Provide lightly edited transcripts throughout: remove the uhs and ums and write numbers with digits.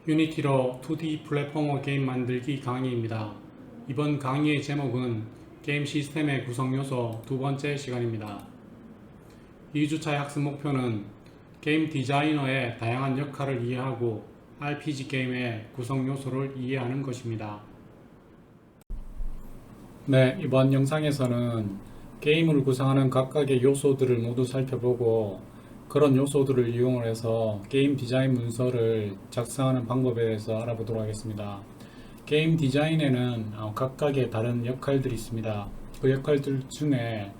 유니티로 2D 플랫포머 게임 만들기 강의입니다. 이번 강의의 제목은 게임 시스템의 구성 요소 두 번째 시간입니다. 2주차의 학습 목표는 게임 디자이너의 다양한 역할을 이해하고 RPG 게임의 구성 요소를 이해하는 것입니다. 네, 이번 영상에서는 게임을 구성하는 각각의 요소들을 모두 살펴보고 그런 요소들을 이용을 해서 게임 디자인 문서를 작성하는 방법에 대해서 알아보도록 하겠습니다. 게임 디자인에는 각각의 다른 역할들이 있습니다. 그 역할들 중에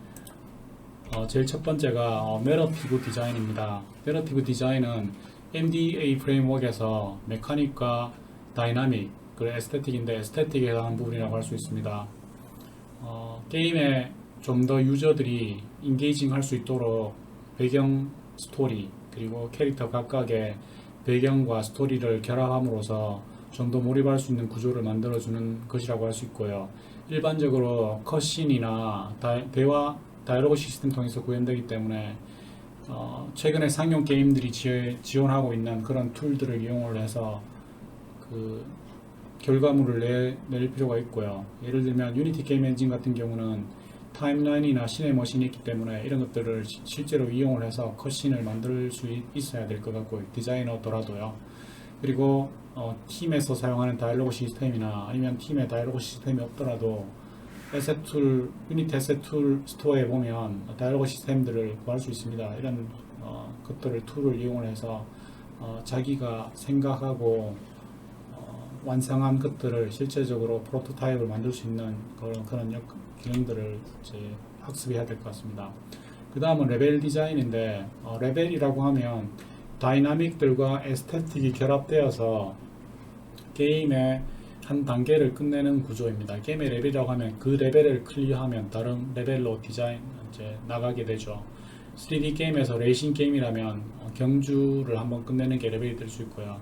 제일 첫 번째가 내러티브 디자인입니다. 내러티브 디자인은 MDA 프레임워크에서 메카닉과 다이나믹, 그리고 에스테틱인데 에스테틱에 해당하는 부분이라고 할 수 있습니다. 게임에 좀 더 유저들이 인게이징 할 수 있도록 배경 스토리 그리고 캐릭터 각각의 배경과 스토리를 결합함으로써 좀 더 몰입할 수 있는 구조를 만들어주는 것이라고 할 수 있고요. 일반적으로 컷신이나 대화 다이alo그 시스템 통해서 구현되기 때문에 최근에 상용 게임들이 지원하고 있는 그런 툴들을 이용을 해서 그 결과물을 낼 필요가 있고요. 예를 들면 유니티 게임 엔진 같은 경우는 타임라인이나 신의 머신이 있기 때문에 이런 것들을 실제로 이용을 해서 컷신을 만들 수 있어야 될 것 같고, 디자이너더라도요. 그리고 팀에서 사용하는 다이alo그 시스템이나 아니면 팀에 다이alo그 시스템이 없더라도 에셋 툴, 유니티 에셋 툴 스토어에 보면 다이alo그 시스템들을 구할 수 있습니다. 이런 것들을 툴을 이용을 해서 자기가 생각하고 완성한 것들을 실제적으로 프로토타입을 만들 수 있는 그런 기능들을 이제 학습해야 될 것 같습니다. 그 다음은 레벨 디자인인데, 레벨이라고 하면 다이나믹들과 에스테틱이 결합되어서 게임의 한 단계를 끝내는 구조입니다. 게임의 레벨이라고 하면 그 레벨을 클리어하면 다른 레벨로 디자인 이제 나가게 되죠. 3D 게임에서 레이싱 게임이라면 경주를 한번 끝내는 게 레벨이 될 수 있고요.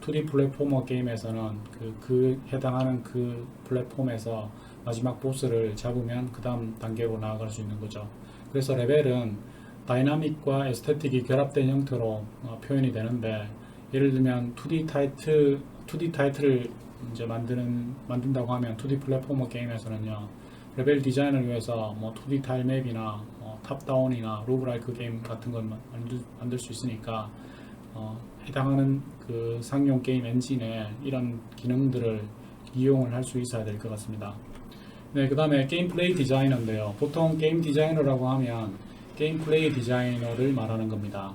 2D 플랫포머 게임에서는 그 해당하는 그 플랫폼에서 마지막 보스를 잡으면 그 다음 단계로 나아갈 수 있는 거죠. 그래서 레벨은 다이나믹과 에스테틱이 결합된 형태로 표현이 되는데, 예를 들면 2D 타이틀을 이제 만든다고 하면 2D 플랫포머 게임에서는요, 레벨 디자인을 위해서 2D 타일 맵이나 탑다운이나 로그라이크 게임 같은 건 만들 수 있으니까 해당하는 그 상용 게임 엔진에 이런 기능들을 이용을 할 수 있어야 될 것 같습니다. 네, 그 다음에 게임 플레이 디자이너인데요. 보통 게임 디자이너라고 하면 게임 플레이 디자이너를 말하는 겁니다.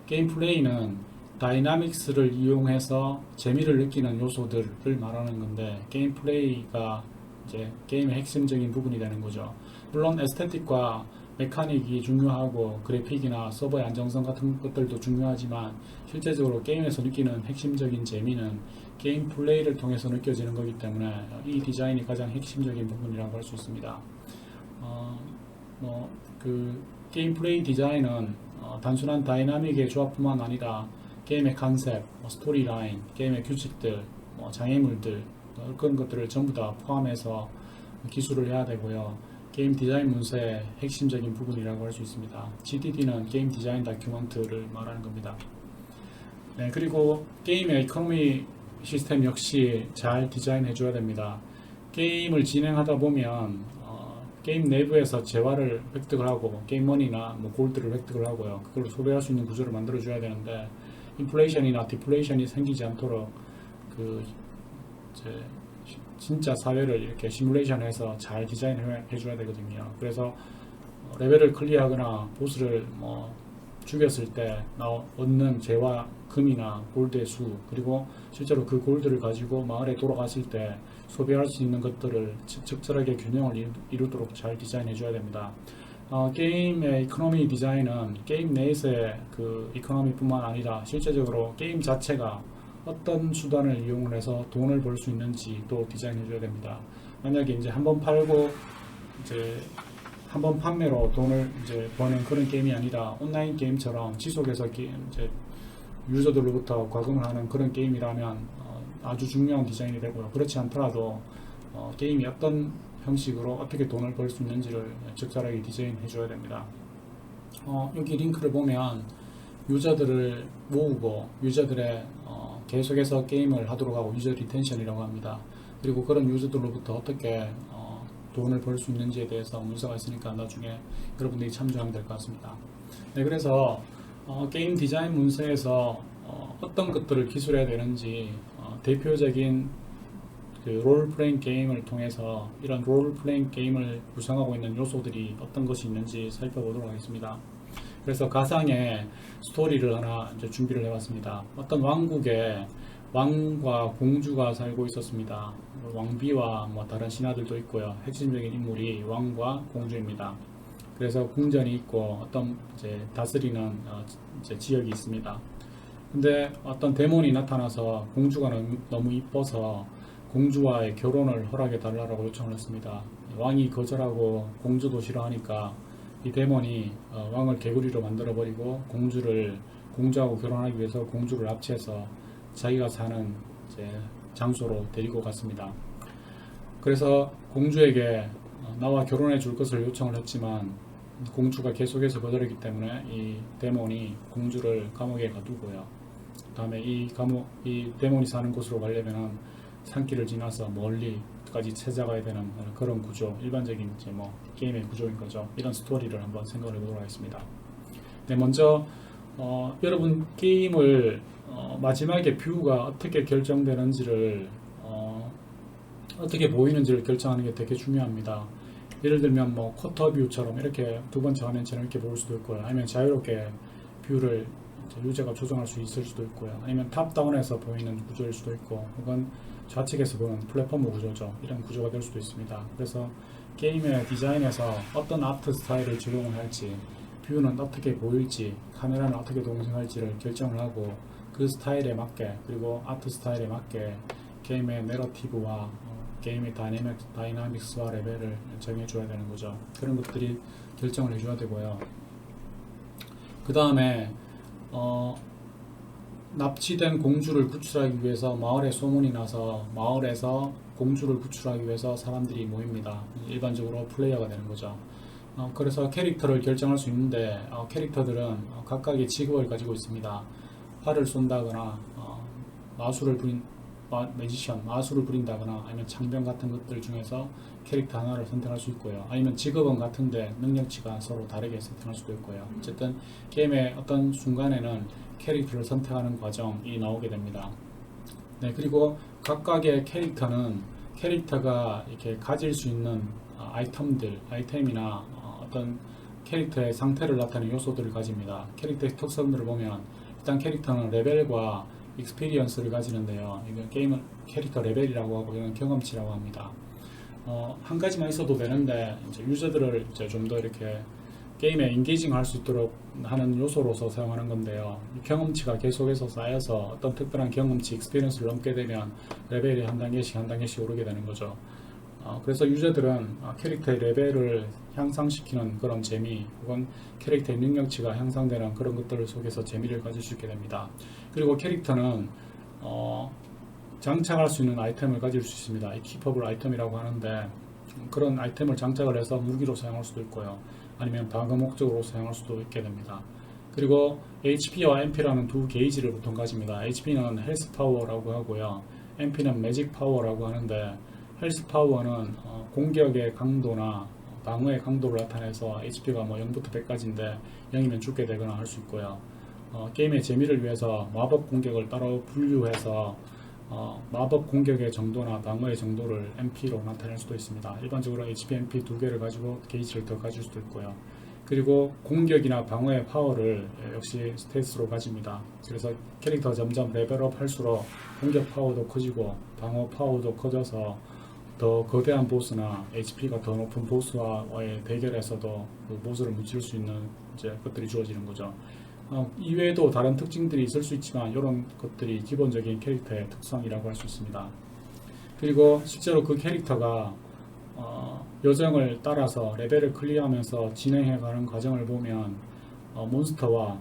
게임 플레이는 다이나믹스를 이용해서 재미를 느끼는 요소들을 말하는 건데, 게임 플레이가 이제 게임의 핵심적인 부분이 되는 거죠. 물론 에스테틱과 메카닉이 중요하고 그래픽이나 서버의 안정성 같은 것들도 중요하지만, 실제적으로 게임에서 느끼는 핵심적인 재미는 게임 플레이를 통해서 느껴지는 거기 때문에 이 디자인이 가장 핵심적인 부분이라고 할 수 있습니다. 게임 플레이 디자인은 단순한 다이나믹의 조합뿐만 아니라 게임의 컨셉, 스토리 라인, 게임의 규칙들, 장애물들, 그런 것들을 전부 다 포함해서 기술을 해야 되고요. 게임 디자인 문서의 핵심적인 부분이라고 할 수 있습니다. GDD는 게임 디자인 다큐먼트를 말하는 겁니다. 네, 그리고 게임의 이코노미 시스템 역시 잘 디자인해 줘야 됩니다. 게임을 진행하다 보면 게임 내부에서 재화를 획득을 하고 게임머니나 골드를 획득을 하고요. 그걸 소비할 수 있는 구조를 만들어 줘야 되는데, 인플레이션이나 디플레이션이 생기지 않도록 진짜 사회를 이렇게 시뮬레이션해서 잘 디자인해 줘야 되거든요. 그래서 레벨을 클리어하거나 보스를 죽였을 때 얻는 재화 금이나 골드의 수, 그리고 실제로 그 골드를 가지고 마을에 돌아갔을 때 소비할 수 있는 것들을 적절하게 균형을 이루도록 잘 디자인해 줘야 됩니다. 게임의 이코노미 디자인은 게임 내에서의 그 이코노미뿐만 아니라 실제적으로 게임 자체가 어떤 수단을 이용해서 돈을 벌 수 있는지 또 디자인해 줘야 됩니다. 만약에 이제 한번 팔고 이제 한번 판매로 돈을 이제 버는 그런 게임이 아니라 온라인 게임처럼 지속해서 이제 유저들로부터 과금을 하는 그런 게임이라면 아주 중요한 디자인이 되고요. 그렇지 않더라도 게임이 어떤 형식으로 어떻게 돈을 벌 수 있는지를 적절하게 디자인해 줘야 됩니다. 여기 링크를 보면 유저들을 모으고 유저들의 계속해서 게임을 하도록 하고 유저 리텐션이라고 합니다. 그리고 그런 유저들로부터 어떻게 돈을 벌 수 있는지에 대해서 문서가 있으니까 나중에 여러분들이 참조하면 될 것 같습니다. 네, 그래서 게임 디자인 문서에서 어떤 것들을 기술해야 되는지 대표적인 그 롤플레잉 게임을 통해서 이런 롤플레잉 게임을 구성하고 있는 요소들이 어떤 것이 있는지 살펴보도록 하겠습니다. 그래서 가상의 스토리를 하나 이제 준비를 해봤습니다. 어떤 왕국에 왕과 공주가 살고 있었습니다. 왕비와 뭐 다른 신하들도 있고요. 핵심적인 인물이 왕과 공주입니다. 그래서 궁전이 있고 어떤 이제 다스리는 이제 지역이 있습니다. 근데 어떤 데몬이 나타나서 공주가 너무 이뻐서 공주와의 결혼을 허락해 달라고 요청을 했습니다. 왕이 거절하고 공주도 싫어하니까 이 데몬이 왕을 개구리로 만들어 버리고 공주하고 결혼하기 위해서 공주를 납치해서 자기가 사는 이제 장소로 데리고 갔습니다. 그래서 공주에게 나와 결혼해 줄 것을 요청을 했지만 공주가 계속해서 거절했기 때문에 이 데몬이 공주를 감옥에 가두고요. 다음에 이 데몬이 사는 곳으로 가려면 산길을 지나서 멀리까지 찾아가야 되는 그런 구조, 일반적인 이제 뭐 게임의 구조인 거죠. 이런 스토리를 한번 생각을 해보도록 하겠습니다. 네, 먼저 여러분 게임을 마지막에 뷰가 어떻게 결정되는지를 어떻게 보이는지를 결정하는 게 되게 중요합니다. 예를 들면 뭐 쿼터 뷰처럼 이렇게 두 번째 화면처럼 이렇게 볼 수도 있고요. 아니면 자유롭게 뷰를 유저가 조정할 수 있을 수도 있고요. 아니면 탑다운에서 보이는 구조일 수도 있고, 혹은 좌측에서 보는 플랫폼 구조죠. 이런 구조가 될 수도 있습니다. 그래서 게임의 디자인에서 어떤 아트 스타일을 적용을 할지, 뷰는 어떻게 보일지, 카메라는 어떻게 동생할지를 결정을 하고 그 스타일에 맞게, 그리고 아트 스타일에 맞게 게임의 내러티브와 게임의 다이나믹스와 레벨을 정해줘야 되는 거죠. 그런 것들이 결정을 해줘야 되고요. 그 다음에 납치된 공주를 구출하기 위해서 마을에 소문이 나서 마을에서 공주를 구출하기 위해서 사람들이 모입니다. 일반적으로 플레이어가 되는 거죠. 그래서 캐릭터를 결정할 수 있는데 캐릭터들은 각각의 직업을 가지고 있습니다. 활을 쏜다거나 마술을 부린다거나 아니면 창병 같은 것들 중에서 캐릭터 하나를 선택할 수 있고요. 아니면 직업은 같은데 능력치가 서로 다르게 선택할 수도 있고요. 어쨌든 게임의 어떤 순간에는 캐릭터를 선택하는 과정이 나오게 됩니다. 네, 그리고 각각의 캐릭터가 이렇게 가질 수 있는 아이템이나 어떤 캐릭터의 상태를 나타내는 요소들을 가집니다. 캐릭터의 특성들을 보면 일단 캐릭터는 레벨과 익스피리언스를 가지는데요. 이건 게임은 캐릭터 레벨이라고 하고 이건 경험치라고 합니다. 한 가지만 있어도 되는데 이제 유저들을 이제 좀 더 이렇게 게임에 인게이징 할 수 있도록 하는 요소로서 사용하는 건데요. 경험치가 계속해서 쌓여서 어떤 특별한 경험치, 익스피리언스를 넘게 되면 레벨이 한 단계씩 오르게 되는 거죠. 그래서 유저들은 캐릭터의 레벨을 향상시키는 그런 재미, 혹은 캐릭터의 능력치가 향상되는 그런 것들을 속에서 재미를 가질 수 있게 됩니다. 그리고 캐릭터는 장착할 수 있는 아이템을 가질 수 있습니다. 이키퍼블 아이템이라고 하는데 그런 아이템을 장착을 해서 무기로 사용할 수도 있고요. 아니면 방어 목적으로 사용할 수도 있게 됩니다. 그리고 HP와 MP라는 두 게이지를 보통 가집니다. HP는 헬스 파워라고 하고요. MP는 매직 파워라고 하는데 헬스 파워는 공격의 강도나 방어의 강도를 나타내서 HP가 뭐 0부터 100까지인데 0이면 죽게 되거나 할 수 있고요. 게임의 재미를 위해서 마법 공격을 따로 분류해서 마법 공격의 정도나 방어의 정도를 MP로 나타낼 수도 있습니다. 일반적으로 HP, MP 두 개를 가지고 게이지를 더 가질 수도 있고요. 그리고 공격이나 방어의 파워를 역시 스탯으로 가집니다. 그래서 캐릭터가 점점 레벨업 할수록 공격 파워도 커지고 방어 파워도 커져서 더 거대한 보스나 HP가 더 높은 보스와의 대결에서도 그 보스를 무찌를 수 있는 이제 것들이 주어지는 거죠. 이외에도 다른 특징들이 있을 수 있지만 이런 것들이 기본적인 캐릭터의 특성이라고 할 수 있습니다. 그리고 실제로 그 캐릭터가 요정을 따라서 레벨을 클리어하면서 진행해가는 과정을 보면 몬스터와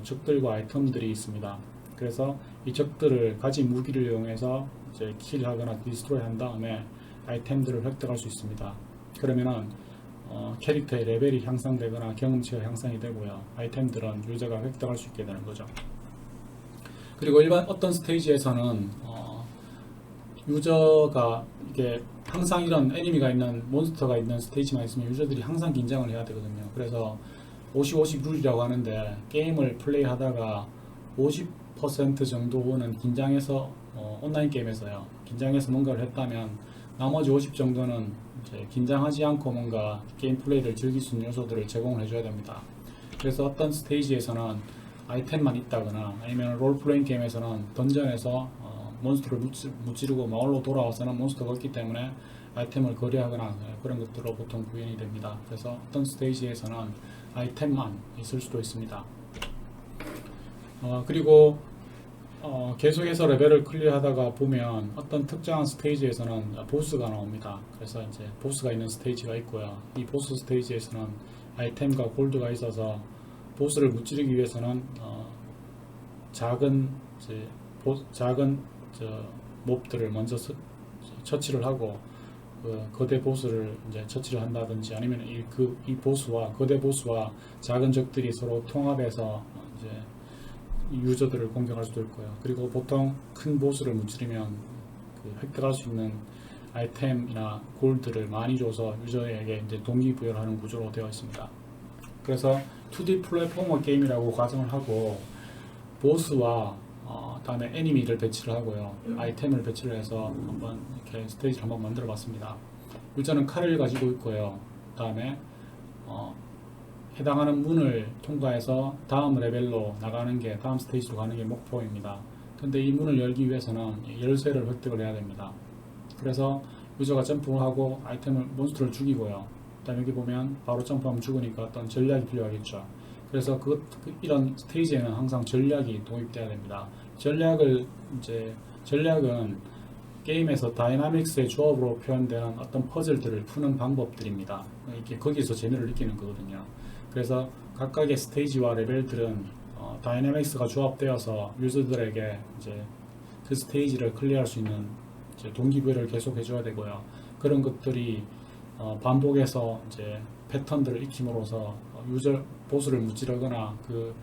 적들과 아이템들이 있습니다. 그래서 이 적들을 가진 무기를 이용해서 이제 킬하거나 디스트로이 한 다음에 아이템들을 획득할 수 있습니다. 그러면은 캐릭터의 레벨이 향상되거나 경험치가 향상이 되고요. 아이템들은 유저가 획득할 수 있게 되는 거죠. 그 그리고 일반 어떤 스테이지에서는 유저가 이게 항상 이런 애니미가 있는 몬스터가 있는 스테이지만 있으면 유저들이 항상 긴장을 해야 되거든요. 그래서 50-50 룰이라고 하는데 게임을 플레이하다가 50% 정도는 긴장해서 온라인 게임에서요. 긴장해서 뭔가를 했다면 나머지 50 정도는 이제 긴장하지 않고 뭔가 게임 플레이를 즐길 수 있는 요소들을 제공을 해줘야 됩니다. 그래서 어떤 스테이지에서는 아이템만 있다거나 아니면 롤플레잉 게임에서는 던전에서 몬스터를 무찌르고 마을로 돌아와서는 몬스터가 없기 때문에 아이템을 거래하거나 그런 것들로 보통 구현이 됩니다. 그래서 어떤 스테이지에서는 아이템만 있을 수도 있습니다. 그리고 계속해서 레벨을 클리어하다가 보면 어떤 특정한 스테이지에서는 보스가 나옵니다. 그래서 이제 보스가 있는 스테이지가 있고요. 이 보스 스테이지에서는 아이템과 골드가 있어서 보스를 무찌르기 위해서는 작은 몹들을 먼저 처치를 하고 거대 보스를 이제 처치를 한다든지 아니면 이 보스와 거대 보스와 작은 적들이 서로 통합해서 이제 유저들을 공격할 수도 있고요. 그리고 보통 큰 보스를 무찌르면 획득할 수 있는 아이템이나 골드를 많이 줘서 유저에게 이제 동기부여를 하는 구조로 되어 있습니다. 그래서 2D 플랫포머 게임이라고 가정을 하고 보스와 다음에 애니미를 배치를 하고요. 아이템을 배치를 해서 한번 이렇게 스테이지를 한번 만들어 봤습니다. 유저는 칼을 가지고 있고요. 다음에 해당하는 문을 통과해서 다음 레벨로 나가는 게 다음 스테이지로 가는 게 목표입니다. 근데 이 문을 열기 위해서는 열쇠를 획득을 해야 됩니다. 그래서 유저가 점프를 하고 아이템을 몬스터를 죽이고요. 그다음에 여기 보면 바로 점프하면 죽으니까 어떤 전략이 필요하겠죠. 그래서 이런 스테이지에는 항상 전략이 도입돼야 됩니다. 전략은 게임에서 다이나믹스의 조합으로 표현되는 어떤 퍼즐들을 푸는 방법들입니다. 이렇게 거기서 재미를 느끼는 거거든요. 그래서 각각의 스테이지와 레벨들은 다이나믹스가 조합되어서 유저들에게 이제 그 스테이지를 클리어할 수 있는 이제 동기부여를 계속 해줘야 되고요. 그런 것들이 반복해서 이제 패턴들을 익힘으로써 유저 보스를 무찌르거나 그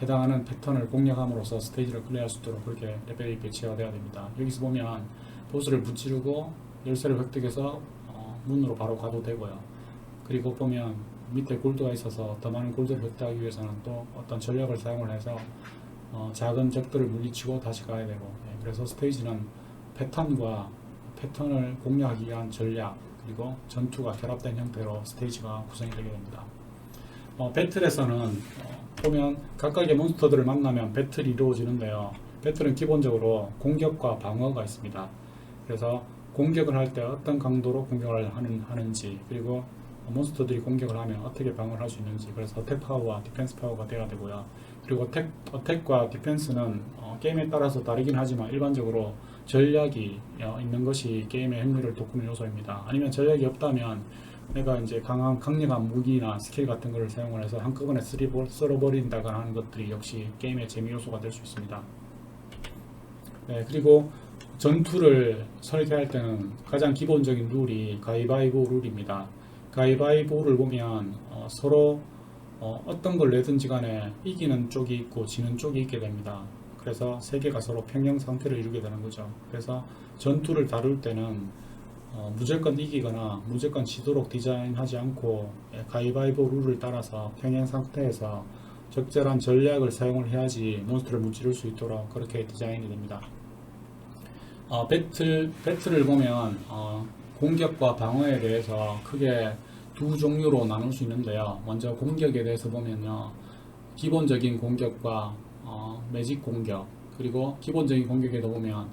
해당하는 패턴을 공략함으로써 스테이지를 클리어할 수 있도록 그렇게 레벨이 배치가 되어야 됩니다. 여기서 보면 보스를 무찌르고 열쇠를 획득해서 문으로 바로 가도 되고요. 그리고 보면 밑에 골드가 있어서 더 많은 골드를 획득하기 위해서는 또 어떤 전략을 사용을 해서 작은 적들을 물리치고 다시 가야 되고, 그래서 스테이지는 패턴을 공략하기 위한 전략 그리고 전투가 결합된 형태로 스테이지가 구성이 되게 됩니다. 배틀에서는 보면 각각의 몬스터들을 만나면 배틀이 이루어지는데요. 배틀은 기본적으로 공격과 방어가 있습니다. 그래서 공격을 할 때 어떤 강도로 공격을 하는지, 그리고 몬스터들이 공격을 하면 어떻게 방어를 할 수 있는지, 그래서 어택 파워와 디펜스 파워가 되어야 되고요. 그리고 어택과 디펜스는 게임에 따라서 다르긴 하지만 일반적으로 전략이 있는 것이 게임의 흥미를 돋구는 요소입니다. 아니면 전략이 없다면 내가 이제 강력한 무기나 스킬 같은 것을 사용을 해서 한꺼번에 쓸어버린다거나 하는 것들이 역시 게임의 재미 요소가 될 수 있습니다. 그리고 전투를 설계할 때는 가장 기본적인 룰이 가위바위보 룰입니다. 가위바위보를 보면 서로 어떤 걸 내든지 간에 이기는 쪽이 있고 지는 쪽이 있게 됩니다. 그래서 세 개가 서로 평행 상태를 이루게 되는 거죠. 그래서 전투를 다룰 때는 무조건 이기거나 무조건 지도록 디자인하지 않고 가위바위보 룰을 따라서 평행 상태에서 적절한 전략을 사용을 해야지 몬스터를 무찌를 수 있도록 그렇게 디자인이 됩니다. 배틀을 보면 공격과 방어에 대해서 크게 두 종류로 나눌 수 있는데요. 먼저 공격에 대해서 보면요, 기본적인 공격과 매직 공격, 그리고 기본적인 공격에도 보면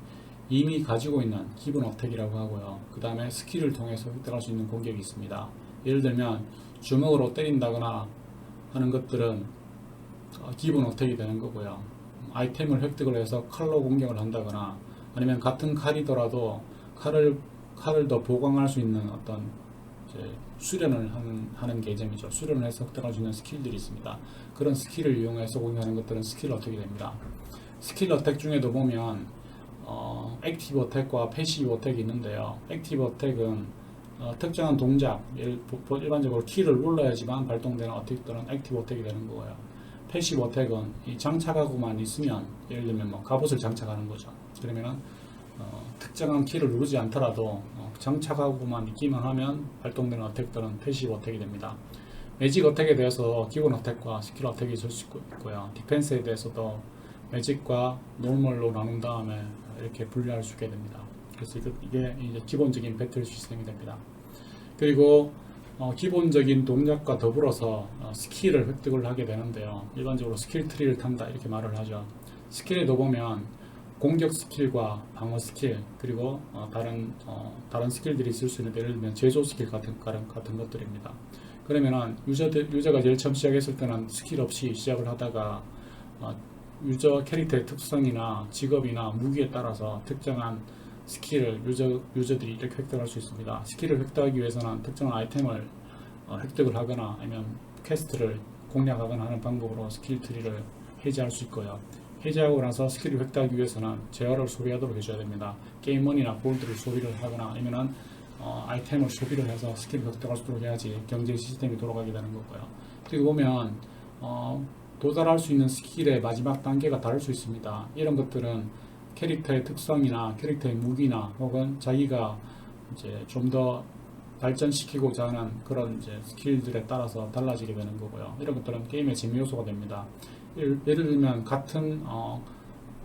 이미 가지고 있는 기본 어택이라고 하고요. 그 다음에 스킬을 통해서 획득할 수 있는 공격이 있습니다. 예를 들면 주먹으로 때린다거나 하는 것들은 기본 어택이 되는 거고요. 아이템을 획득을 해서 칼로 공격을 한다거나 아니면 같은 칼이더라도 칼을 더 보강할 수 있는 어떤 수련을 하는 개념이죠. 수련을 해서 획득할 수 있는 스킬들이 있습니다. 그런 스킬을 이용해서 공격하는 것들은 스킬 어택이 됩니다. 스킬 어택 중에도 보면 액티브 어택과 패시브 어택이 있는데요. 액티브 어택은 특정한 동작, 일반적으로 키를 눌러야지만 발동되는 어택들은 액티브 어택이 되는 거고요. 패시브 어택은 이 장착하고만 있으면, 예를 들면 뭐 갑옷을 장착하는 거죠. 그러면은 특정한 키를 누르지 않더라도 장착하고만 있기만 하면 발동되는 어택들은 패시브 어택이 됩니다. 매직 어택에 대해서 기본 어택과 스킬 어택이 있을 수 있고요. 디펜스에 대해서도 매직과 노멀로 나눈 다음에 이렇게 분류할 수 있게 됩니다. 그래서 이게 이제 기본적인 배틀 시스템이 됩니다. 그리고 기본적인 동작과 더불어서 스킬을 획득을 하게 되는데요. 일반적으로 스킬 트리를 탄다 이렇게 말을 하죠. 스킬에도 보면 공격 스킬과 방어 스킬, 그리고 다른 스킬들이 있을 수 있는데, 예를 들면 제조 스킬 같은 것들입니다. 그러면은 유저가 제일 처음 시작했을 때는 스킬 없이 시작을 하다가 유저 캐릭터의 특성이나 직업이나 무기에 따라서 특정한 스킬을 유저들이 이렇게 획득할 수 있습니다. 스킬을 획득하기 위해서는 특정한 아이템을 획득을 하거나 아니면 퀘스트를 공략하거나 하는 방법으로 스킬 트리를 해제할 수 있고요. 해제하고 나서 스킬을 획득하기 위해서는 재화를 소비하도록 해줘야 됩니다. 게임머니나 골드를 소비를 하거나 아니면은 아이템을 소비를 해서 스킬을 획득할 수 있도록 해야지 경제 시스템이 돌아가게 되는 거고요. 그리고 보면 도달할 수 있는 스킬의 마지막 단계가 다를 수 있습니다. 이런 것들은 캐릭터의 특성이나 캐릭터의 무기나 혹은 자기가 이제 좀 더 발전시키고자 하는 그런 이제 스킬들에 따라서 달라지게 되는 거고요. 이런 것들은 게임의 재미 요소가 됩니다. 예를 들면 같은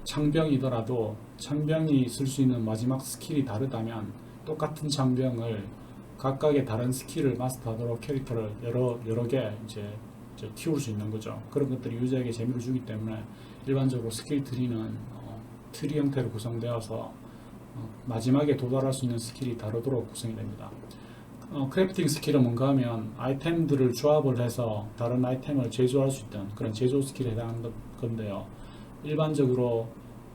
창병이더라도 창병이 쓸 수 있는 마지막 스킬이 다르다면 똑같은 창병을 각각의 다른 스킬을 마스터하도록 캐릭터를 여러 개 이제 키울 수 있는 거죠. 그런 것들이 유저에게 재미를 주기 때문에 일반적으로 스킬 트리는 트리 형태로 구성되어서 마지막에 도달할 수 있는 스킬이 다르도록 구성이 됩니다. 크래프팅 스킬은 뭔가 하면 아이템들을 조합을 해서 다른 아이템을 제조할 수 있던 그런 제조 스킬에 해당하는 건데요. 일반적으로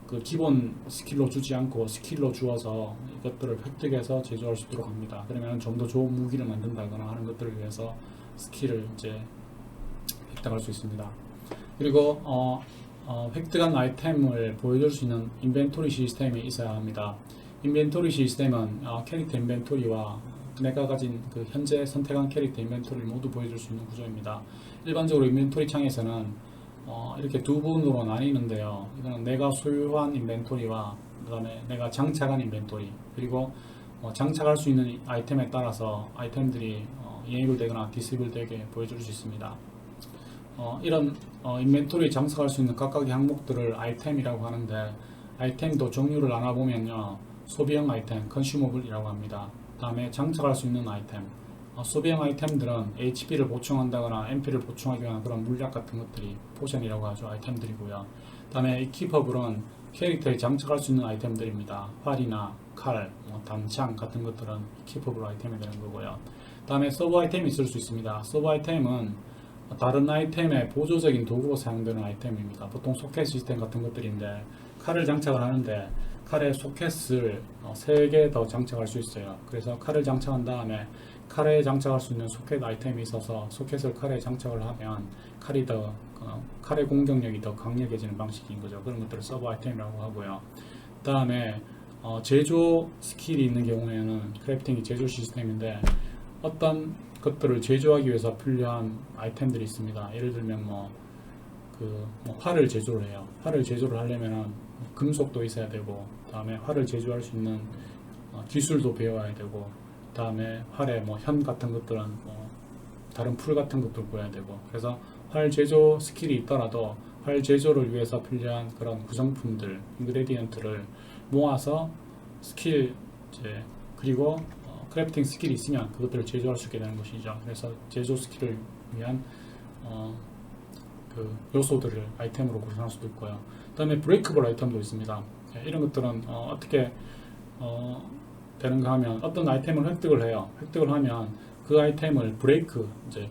그 기본 스킬로 주지 않고 스킬로 주어서 이것들을 획득해서 제조할 수 있도록 합니다. 그러면 좀 더 좋은 무기를 만든다거나 하는 것들을 위해서 스킬을 이제 획득할 수 있습니다. 그리고 획득한 아이템을 보여줄 수 있는 인벤토리 시스템이 있어야 합니다. 인벤토리 시스템은 캐릭터 인벤토리와 내가 가진 그 현재 선택한 캐릭터 인벤토리를 모두 보여줄 수 있는 구조입니다. 일반적으로 인벤토리 창에서는 이렇게 두 부분으로 나뉘는데요. 이거는 내가 소유한 인벤토리와 그 다음에 내가 장착한 인벤토리, 그리고 장착할 수 있는 아이템에 따라서 아이템들이 이네이블 되거나 디세이블 되게 보여줄 수 있습니다. 이런 인벤토리에 장착할 수 있는 각각의 항목들을 아이템이라고 하는데, 아이템도 종류를 나눠보면요, 소비형 아이템, 컨슈머블이라고 합니다. 다음에 장착할 수 있는 아이템, 소비형 아이템들은 HP를 보충한다거나 MP를 보충하기 위한 그런 물약 같은 것들이 포션이라고 하죠. 아이템들이고요. 다음에 이퀴퍼블은 캐릭터에 장착할 수 있는 아이템들입니다. 활이나 칼, 단창 같은 것들은 이퀴퍼블 아이템이 되는 거고요. 다음에 서브 아이템이 있을 수 있습니다. 서브 아이템은 다른 아이템의 보조적인 도구로 사용되는 아이템입니다. 보통 소켓 시스템 같은 것들인데, 칼을 장착을 하는데 칼에 소켓을 3개 더 장착할 수 있어요. 그래서 칼을 장착한 다음에 칼에 장착할 수 있는 소켓 아이템이 있어서 소켓을 칼에 장착을 하면 칼의 공격력이 더 강력해지는 방식인 거죠. 그런 것들을 서브 아이템이라고 하고요. 그 다음에 제조 스킬이 있는 경우에는 크래프팅이 제조 시스템인데, 어떤 것들을 제조하기 위해서 필요한 아이템들이 있습니다. 예를 들면 활을 제조를 해요. 활을 제조를 하려면 금속도 있어야 되고, 다음에 활을 제조할 수 있는 기술도 배워야 되고, 다음에 활에 현 같은 것들은 다른 풀 같은 것도 보여야 되고, 그래서 활 제조 스킬이 있더라도 활 제조를 위해서 필요한 그런 구성품들, 인그레디언트를 모아서 스킬 그리고 크래프팅 스킬이 있으면 그것들을 제조할 수 있게 되는 것이죠. 그래서 제조 스킬을 위한 그 요소들을 아이템으로 구성할 수도 있고요. 그 다음에 브레이크볼 아이템도 있습니다. 이런 것들은 어떻게 되는가 하면, 어떤 아이템을 획득을 해요. 획득을 하면 그 아이템을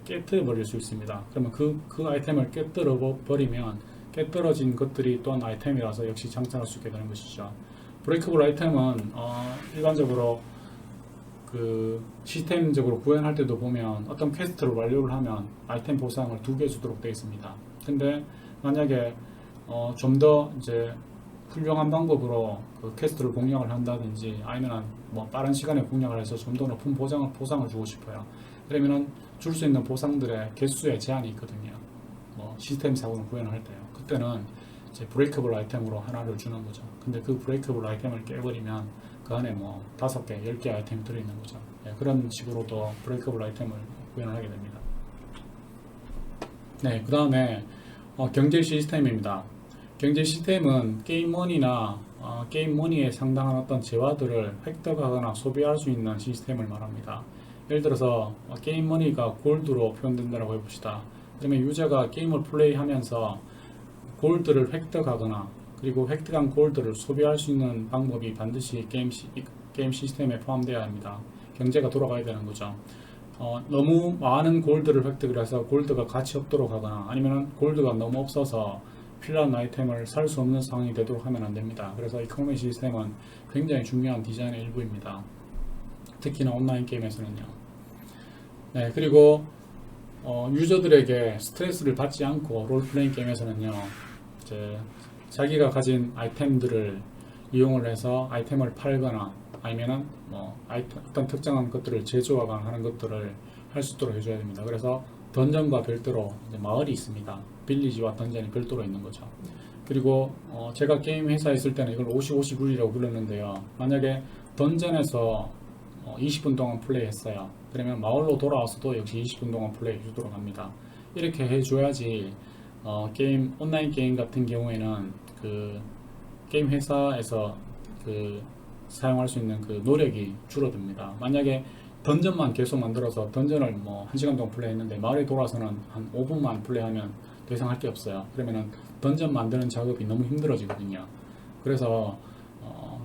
깨뜨려 버릴 수 있습니다. 그러면 그 아이템을 깨뜨려 버리면 깨뜨려진 것들이 또한 아이템이라서 역시 장착할 수 있게 되는 것이죠. 브레이크볼 아이템은 일반적으로 그 시스템적으로 구현할 때도 보면 어떤 퀘스트를 완료를 하면 아이템 보상을 2개 주도록 되어 있습니다. 근데 만약에 좀 더 이제 훌륭한 방법으로 그 퀘스트를 공략을 한다든지, 아니면 빠른 시간에 공략을 해서 좀 더 높은 보상을 주고 싶어요. 그러면은 줄 수 있는 보상들의 개수에 제한이 있거든요. 뭐 시스템 사고를 구현할 때요. 그때는 이제 브레이커블 아이템으로 하나를 주는 거죠. 근데 그 브레이커블 아이템을 깨버리면 그 안에 뭐 5개, 10개 아이템이 들어있는 거죠. 예, 그런 식으로도 브레이커블 아이템을 구현을 하게 됩니다. 네, 그 다음에 경제 시스템입니다. 경제 시스템은 게임 머니나 게임 머니에 상당한 어떤 재화들을 획득하거나 소비할 수 있는 시스템을 말합니다. 예를 들어서 게임 머니가 골드로 표현된다고 해봅시다. 그러면 유저가 게임을 플레이하면서 골드를 획득하거나 그리고 획득한 골드를 소비할 수 있는 방법이 반드시 게임 시스템에 포함되어야 합니다. 경제가 돌아가야 되는 거죠. 너무 많은 골드를 획득을 해서 골드가 가치 없도록 하거나 아니면 골드가 너무 없어서 필요한 아이템을 살 수 없는 상황이 되도록 하면 안 됩니다. 그래서 이코노미 시스템은 굉장히 중요한 디자인의 일부입니다. 특히나 온라인 게임에서는요. 네, 그리고 유저들에게 스트레스를 받지 않고 롤플레잉 게임에서는요, 이제 자기가 가진 아이템들을 이용을 해서 아이템을 팔거나 아니면은 뭐 어떤 특정한 것들을 제조하거나 하는 것들을 할 수 있도록 해줘야 됩니다. 그래서 던전과 별도로 이제 마을이 있습니다. 빌리지와 던전이 별도로 있는 거죠. 그리고 제가 게임 회사에 있을 때는 이걸 50-50 룰이라고 불렀는데요. 만약에 던전에서 20분 동안 플레이했어요. 그러면 마을로 돌아와서도 역시 20분 동안 플레이 해주도록 합니다. 이렇게 해줘야지 온라인 게임 같은 경우에는 그 게임 회사에서 그 사용할 수 있는 그 노력이 줄어듭니다. 만약에 던전만 계속 만들어서 던전을 뭐 1시간 동안 플레이했는데 마을에 돌아서는 한 5분만 플레이하면 더 이상 할 게 없어요. 그러면은 던전 만드는 작업이 너무 힘들어지거든요. 그래서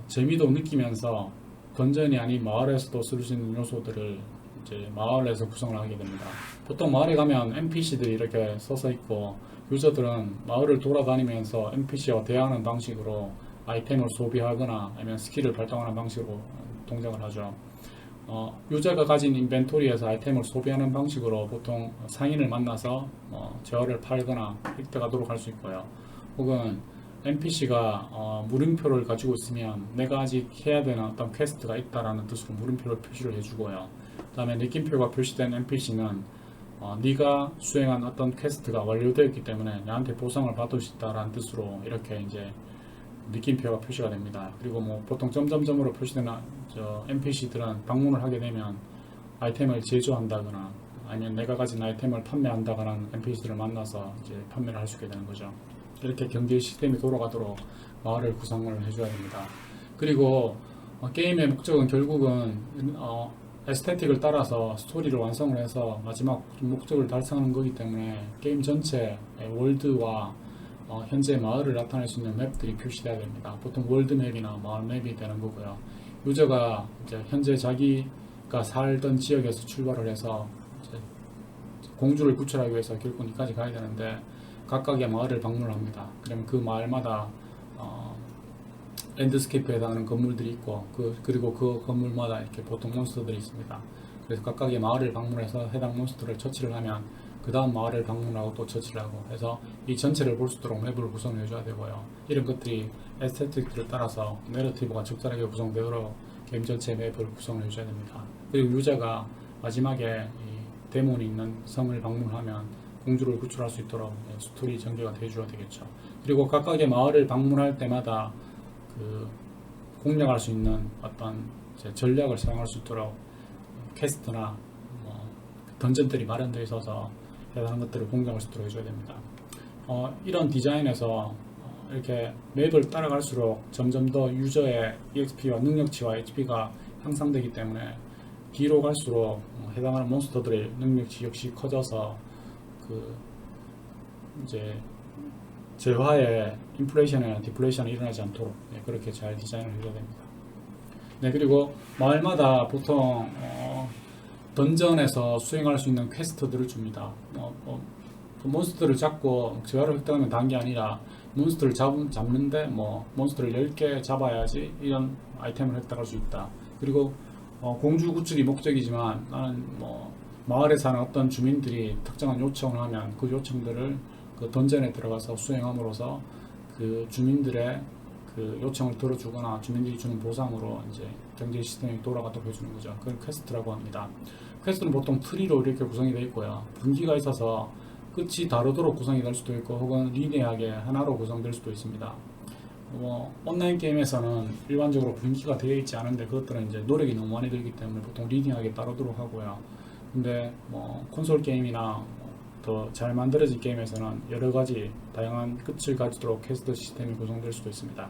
재미도 느끼면서 던전이 아닌 마을에서도 쓸 수 있는 요소들을 이제 마을에서 구성을 하게 됩니다. 보통 마을에 가면 NPC들이 이렇게 서서 있고 유저들은 마을을 돌아다니면서 NPC와 대화하는 방식으로 아이템을 소비하거나 아니면 스킬을 발동하는 방식으로 동작을 하죠. 유저가 가진 인벤토리에서 아이템을 소비하는 방식으로 보통 상인을 만나서 재화를 팔거나 획득하도록 할 수 있고요. 혹은 NPC가 물음표를 가지고 있으면 내가 아직 해야 되는 어떤 퀘스트가 있다라는 뜻으로 물음표를 표시를 해주고요. 그 다음에 느낌표가 표시된 NPC는 네가 수행한 어떤 퀘스트가 완료되었기 때문에 나한테 보상을 받을 수 있다라는 뜻으로 이렇게 이제 느낌표가 표시가 됩니다. 그리고 뭐 보통 점점점으로 표시된 NPC들은 방문을 하게 되면 아이템을 제조한다거나 아니면 내가 가진 아이템을 판매한다거나 하는 NPC들을 만나서 이제 판매를 할 수 있게 되는 거죠. 이렇게 경제 시스템이 돌아가도록 마을을 구성을 해줘야 됩니다. 그리고 게임의 목적은 결국은 에스테틱을 따라서 스토리를 완성을 해서 마지막 목적을 달성하는 거기 때문에 게임 전체의 월드와 현재 마을을 나타낼 수 있는 맵들이 표시되어야 됩니다. 보통 월드맵이나 마을 맵이 되는 거고요. 유저가 이제 현재 자기가 살던 지역에서 출발을 해서 이제 공주를 구출하기 위해서 결국 이까지 가야 되는데 각각의 마을을 방문을 합니다. 그러면 그 마을마다 랜드스케이프에 해당하는 건물들이 있고 그리고 그 건물마다 이렇게 보통 몬스터들이 있습니다. 그래서 각각의 마을을 방문해서 해당 몬스터를 처치를 하면 그 다음 마을을 방문하고 또 처치를 하고 해서 이 전체를 볼 수 있도록 맵을 구성해 줘야 되고요. 이런 것들이 에스테틱들을 따라서 내러티브가 적절하게 구성되도록 게임 전체 맵을 구성해 줘야 됩니다. 그리고 유저가 마지막에 이 데몬이 있는 성을 방문하면 공주를 구출할 수 있도록 스토리 전개가 되어줘야 되겠죠. 그리고 각각의 마을을 방문할 때마다 그 공략할 수 있는 어떤 전략을 사용할 수 있도록 퀘스트나 던전들이 마련되어 있어서 해당하는 것들을 공략할 수 있도록 해줘야 됩니다. 이런 디자인에서 이렇게 맵을 따라갈수록 점점 더 유저의 EXP와 능력치와 HP가 향상되기 때문에 뒤로 갈수록 해당하는 몬스터들의 능력치 역시 커져서 그 이제 재화의 인플레이션이나 디플레이션이 일어나지 않도록 그렇게 잘 디자인을 해줘야 됩니다. 네, 그리고 마을마다 보통 던전에서 수행할 수 있는 퀘스트들을 줍니다. 그 몬스터를 잡고 재화를 획득하면 단 게 아니라 몬스터를 잡는데 몬스터를 10개 잡아야지 이런 아이템을 획득할 수 있다. 그리고 공주 구출이 목적이지만 나는 마을에 사는 어떤 주민들이 특정한 요청을 하면 그 요청들을 그 던전에 들어가서 수행함으로써 그 주민들의 그 요청을 들어주거나 주민들이 주는 보상으로 이제 경제 시스템이 돌아가도록 해주는 거죠. 그걸 퀘스트라고 합니다. 퀘스트는 보통 트리로 이렇게 구성이 되어 있고요. 분기가 있어서 끝이 다르도록 구성이 될 수도 있고 혹은 리니어하게 하나로 구성될 수도 있습니다. 온라인 게임에서는 일반적으로 분기가 되어 있지 않은데 그것들은 이제 노력이 너무 많이 들기 때문에 보통 리니어하게 따르도록 하고요. 근데 콘솔 게임이나 더 잘 만들어진 게임에서는 여러 가지 다양한 끝을 가지도록 퀘스트 시스템이 구성될 수도 있습니다.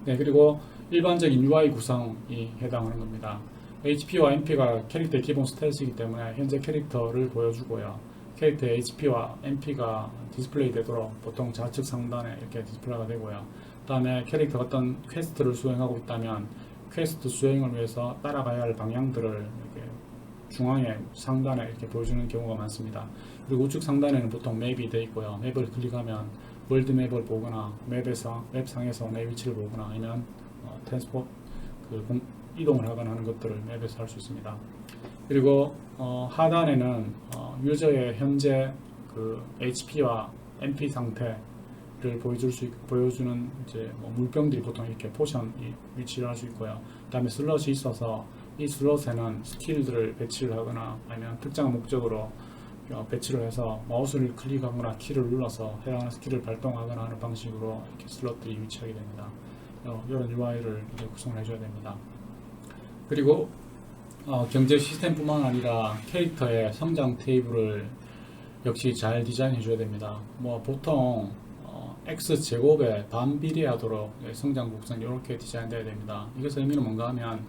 네, 그리고 일반적인 UI 구성이 해당하는 겁니다. HP와 MP가 캐릭터의 기본 스탯이기 때문에 현재 캐릭터를 보여주고요. 캐릭터의 HP와 MP가 디스플레이 되도록 보통 좌측 상단에 이렇게 디스플레이가 되고요. 그 다음에 캐릭터가 어떤 퀘스트를 수행하고 있다면 퀘스트 수행을 위해서 따라가야 할 방향들을 이렇게 중앙에 상단에 이렇게 보여주는 경우가 많습니다. 그리고 우측 상단에는 보통 맵이 되어 있고요. 맵을 클릭하면 월드 맵을 보거나 맵상에서 내 위치를 보거나 아니면 트랜스포트 이동을 하거나 하는 것들을 맵에서 할 수 있습니다. 그리고 하단에는 유저의 현재 HP와 MP 상태를 보여주는 이제 물병들이 보통 이렇게 포션이 위치를 할 수 있고요. 그 다음에 슬롯이 있어서 이 슬롯에는 스킬들을 배치를 하거나 아니면 특정한 목적으로 배치를 해서 마우스를 클릭하거나 키를 눌러서 해야 하는 스킬을 발동하거나 하는 방식으로 이렇게 슬롯들이 위치하게 됩니다. 이런 UI를 구성을 해줘야 됩니다. 그리고 경제 시스템뿐만 아니라 캐릭터의 성장 테이블을 역시 잘 디자인해 줘야 됩니다. 보통 X 제곱에 반비례하도록 성장 곡선 이렇게 디자인되어야 됩니다. 이것의 의미는 뭔가 하면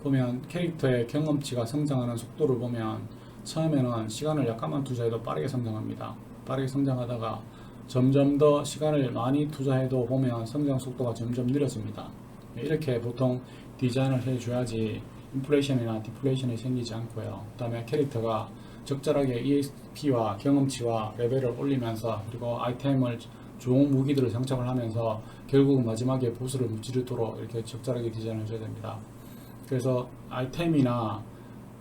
보면 캐릭터의 경험치가 성장하는 속도를 보면 처음에는 시간을 약간만 투자해도 빠르게 성장합니다. 빠르게 성장하다가 점점 더 시간을 많이 투자해도 보면 성장 속도가 점점 느려집니다. 이렇게 보통 디자인을 해줘야지 인플레이션이나 디플레이션이 생기지 않고요. 그 다음에 캐릭터가 적절하게 EXP와 경험치와 레벨을 올리면서 그리고 아이템을 좋은 무기들을 장착을 하면서 결국은 마지막에 보스를 무찌르도록 이렇게 적절하게 디자인을 해줘야 됩니다. 그래서 아이템이나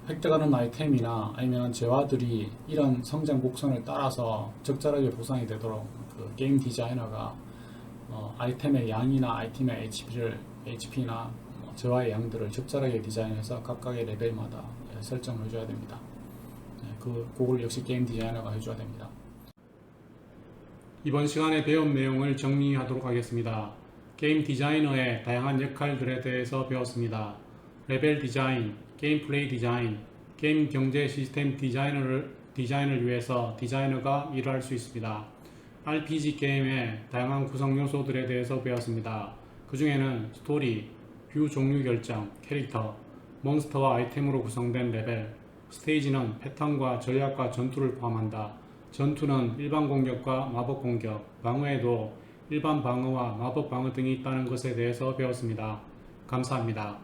획득하는 아이템이나 아니면 재화들이 이런 성장 곡선을 따라서 적절하게 보상이 되도록 게임 디자이너가 아이템의 양이나 아이템의 HP나 재화의 양들을 적절하게 디자인해서 각각의 레벨마다 설정을 해줘야 됩니다. 그걸 역시 게임 디자이너가 해줘야 됩니다. 이번 시간에 배운 내용을 정리하도록 하겠습니다. 게임 디자이너의 다양한 역할들에 대해서 배웠습니다. 레벨 디자인, 게임 플레이 디자인, 게임 경제 시스템 디자인을 위해서 디자이너가 일을 할 수 있습니다. RPG 게임의 다양한 구성 요소들에 대해서 배웠습니다. 그 중에는 스토리, 뷰 종류 결정, 캐릭터, 몬스터와 아이템으로 구성된 레벨, 스테이지는 패턴과 전략과 전투를 포함한다. 전투는 일반 공격과 마법 공격, 방어에도 일반 방어와 마법 방어 등이 있다는 것에 대해서 배웠습니다. 감사합니다.